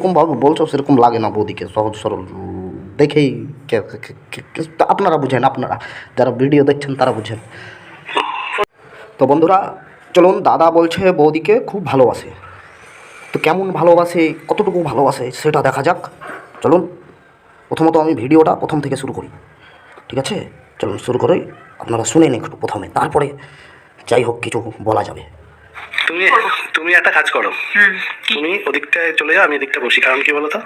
যেরকমভাবে বলছো সেরকম লাগে না বৌদিকে, সহজ সরল দেখেই আপনারা বুঝেন, আপনারা যারা ভিডিও দেখছেন তারা বুঝেন। তো বন্ধুরা চলুন, দাদা বলছে বৌদিকে খুব ভালোবাসে, তো কেমন ভালোবাসে, কতটুকু ভালোবাসে সেটা দেখা যাক। চলুন প্রথমত আমি ভিডিওটা প্রথম থেকে শুরু করি, ঠিক আছে? চলুন শুরু করে আপনারা শুনে নিন একটু প্রথমে, তারপরে যাই হোক কিছু বলা যাবে। তুমি তুমি একটা কাজ করো, তুমি ওদিকটায় চলে যাও, আমি এদিকটা বসি। কারণ কি বলো তো,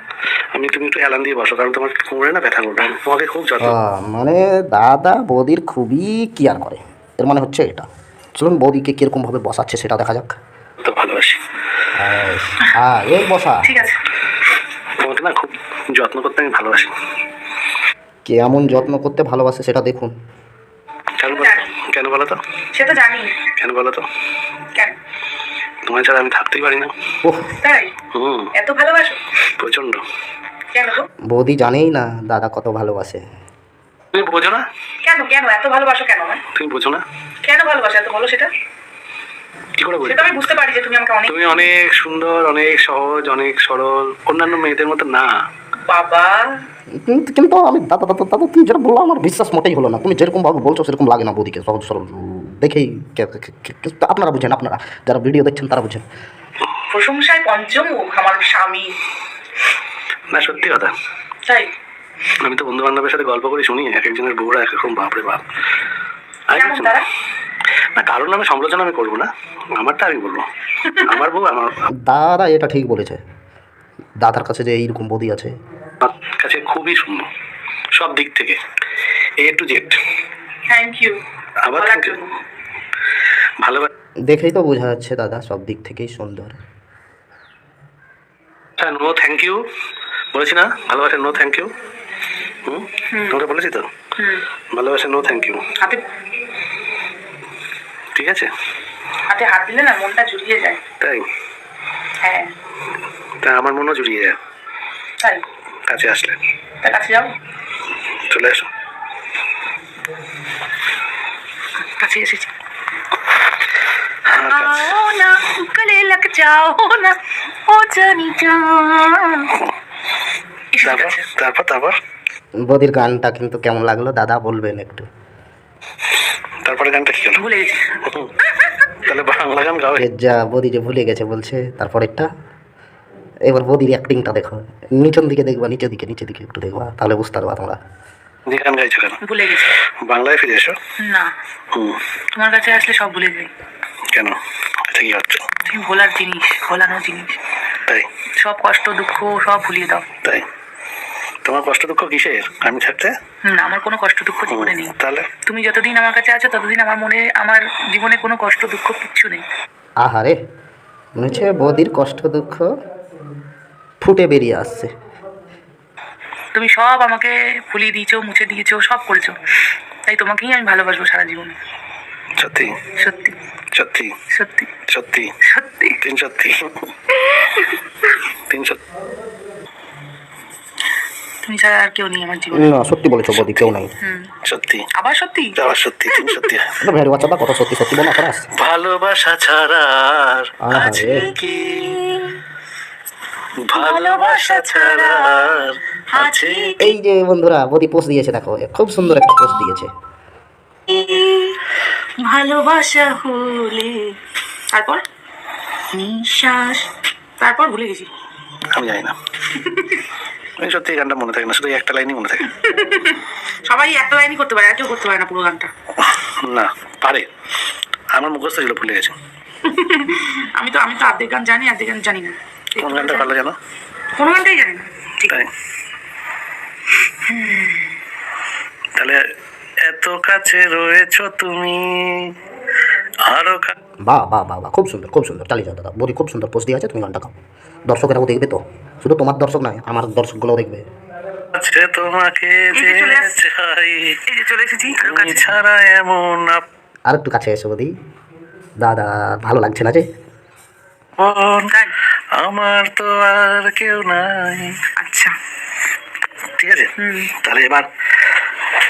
তুমি একটু হেলান দিয়ে বসো, কারণ তোমার কোমরে না ব্যথা করবে। তোমাকে খুব যত্ন। মানে দাদা বৌদির খুবই কেয়ার করে, এর মানে হচ্ছে এটা। চলুন বৌদিকে কীরকমভাবে বসাচ্ছে সেটা দেখা যাক। তো ভালোবাসি। হ্যাঁ এই বসা, ঠিক আছে। তোমাকে না খুব যত্ন করতে আমি ভালোবাসি। কেমন যত্ন করতে ভালোবাসে সেটা দেখুন। কেন বলো তো? সে তো জানি। কেন বলো তো? কেন? তোমার ছাড়া আমি থাকতেই পারি না। ওহ তাই? এত ভালোবাসো? প্রচন্ড। কেন গো? বৌদি জানেই না দাদা কত ভালোবাসে। তুমি বোঝো না? কেন কেন এত ভালোবাসো কেন? তুমি বোঝো না কেন ভালোবাসো এত, বলো সেটা। কি করে বলবো? সেটা আমি বুঝতে পারি যে তুমি আমাকে অনেক। তুমি অনেক সুন্দর, অনেক সহজ, অনেক সরল, অন্যান্য মেয়েদের মতো না। বাবা কিন্তু আমি দাদা দাদা দাদা তুমি যেটা বললো আমার বিশ্বাস মোটেই হলো না। তুমি যেরকমভাবে বলছো সেরকম লাগে না বৌদিকে, সহজ সরল দেখেই আপনারা বুঝেন, আপনারা যারা ভিডিও দেখছেন তারা বুঝেন। প্রশংসায় পঞ্চমুখ আমার স্বামী। না সত্যি কথা। তাই? আমি তো বন্ধু বান্ধবের সাথে গল্প করে শুনি এক একজনের বউরা এক রকম, বাপরে বাপ। কেমন তারা? না কারণ আমি সমালোচনা আমি করবো না, আমারটা আমি বলবো। আমার বউ আমার দাদা এটা ঠিক বলেছে, দাদার কাছে যে এইরকম বৌদি আছে কাছে খুবই সুন্দর সব দিক থেকে, A to Z। Thank you. আবার থ্যাংক ইউ। ভালোবাসা দেখেই তো বোঝা যাচ্ছে দাদা সব দিক থেকেই সুন্দর। নো থ্যাংক ইউ বলেছি না? ভালোবাসা নো থ্যাংক ইউ। তোমরা বলেছি তো ভালোবাসা নো থ্যাংক ইউ। হাতে ঠিক আছে, হাতে হাত দিলে না মনটা জুড়িয়ে যায়। তাই? হ্যাঁ তা আমার মনও জুড়িয়ে যায় তাই। কাছে আসলে। তার কাছে যাও, চলে এসো। কাছে এসেছি। হ্যাঁ, কাছে। आओ ना गले लग जाओ ना ओ जानी जान। তারপর তারপর তারপর বৌদির গানটা কিন্তু কেমন লাগলো দাদা বলবেন একটু। তারপরে গানটা কি হলো? ভুলে গেছি। তাহলে বাংলা গান গাও। যা বৌদি যে ভুলে গেছে বলছে, তারপরেরটা এবার বৌদির অ্যাক্টিংটা দেখো, নিচের দিকে দেখবা, নিচের দিকে একটু দেখবা, তাহলে বুঝতে পারবা তোমরা। যে গান গাইছো কেন? ভুলে গেছি। বাংলায় ফিরে এসো। না তোমার কাছে আসলে সব ভুলে যাই। কেন? এটা কি হচ্ছে? তুমি ভোলার জিনিস, ভোলানো জিনিস। তাই? সব কষ্ট দুঃখ সব ভুলিয়ে দাও। তাই? তোমার কষ্ট দুঃখ কিসের আমি থাকতে? না আমার কোনো কষ্ট দুঃখ জীবনে নেই। তাহলে তুমি যতদিন আমার কাছে আছো ততদিন আমার মনে, আমার জীবনে কোনো কষ্ট দুঃখ কিচ্ছু নেই। আহারে, মনে হচ্ছে বৌদির কষ্ট দুঃখ ফুটে বেরিয়ে আসছে। তুমি সব আমাকে ভুলিয়ে দিয়েছো, মুছে দিয়েছো, সব করেছো, তাই তোমাকেই আমি ভালোবাসবো সারা জীবন। সত্যি সত্যি সত্যি সত্যি সত্যি সত্যি। তিন সত্যি তিন সত্যি। তুমি ছাড়া আর কেউ নেই আমার জীবনে। না সত্যি বলেছো বৌদি, কেউ নাই। সত্যি আবার সত্যি। আবার সত্যি তিন সত্যি। ভেড়ি বাচ্চাটা কত সত্যি সত্যি বলা করে আসছে। ভালোবাসা ছাড়া আর আছে কি? ভালোবাসা ছাড়া আর আছে কি? এই যে বন্ধুরা বৌদি পোস্ট দিয়েছে, দেখো খুব সুন্দর একটা পোস্ট দিয়েছে। ভালোবাসা হলে তারপর নিঃশ্বাস, তারপর ভুলে গেছি। আমি জানি না, আমি সত্যি এই গানটা মনে থাকে না, শুধু একটা লাইনই মনে থাকে। সবাই একটা লাইনই করতে পারে, আর কেউ করতে পারে না পুরো গানটা। না পারে, আমার মুখস্থ ছিল, ভুলে গেছে। আমি তো অর্ধেক গান জানি, অর্ধেক গান জানি না। কোন গানটা ভালো জানো? কোনো গানটাই জানি না। ঠিক তাই? তাহলে এত কাছে রয়েছো তুমি আরো বাহ বাহ বাহ বাহ, খুব সুন্দর খুব সুন্দর, চালিয়ে যাও দাদা। বৌদি খুব সুন্দর পোস্ট দিয়েছে, তুমি গানটা গাও, দর্শকেরাও দেখবে তো, শুধু তোমার দর্শক নয় আমার দর্শকগুলোও দেখবে। কাছে তোমাকে যে চাই, এই যে চলে এসেছি আরো তুমি কাছে। ছাড়া এমন আর একটু কাছে এসো বৌদি, দাদা ভালো লাগছে না যে। আপন গান। আমার তো আর কেউ নাই। আচ্ছা ঠিক আছে, তাহলে এবার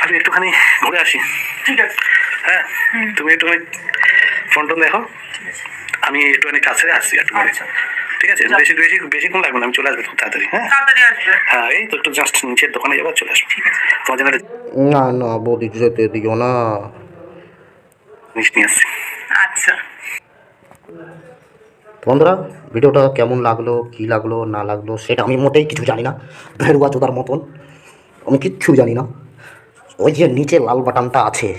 আমি একটুখানি ঘুরে আসি। ঠিক আছে। হ্যাঁ তুমি একটুখানি ফোন টোন দেখো, আমি একটুখানি কাছে আসছি একটু। আচ্ছা ঠিক আছে, বেশি বেশি বেশিক্ষণ লাগবে না, আমি চলে আসবো খুব তাড়াতাড়ি। হ্যাঁ তাড়াতাড়ি আসবে। হ্যাঁ, এই তো একটু জাস্ট নিচের দোকানে যাবো, চলে আসবো। ঠিক আছে। তোমার জন্য একটা না না বৌদি যেতে দিও না। জিনিস নিয়ে আসছি। আচ্ছা। বন্ধুরা ভিডিওটা কেমন লাগলো কী লাগলো না লাগলো সেটা আমি মোটেই কিছু জানি না, ভেরুয়া চোদার মতন আমি কিচ্ছু জানি না। ওই যে नीचे लाल बटन আছে,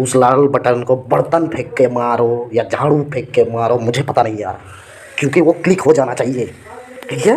उस लाल बटन को बर्तन फेंक के मारो या झाड़ू फेंक के मारो, मुझे पता नहीं यार, क्योंकि वो क्लिक हो जाना चाहिए, ठीक है।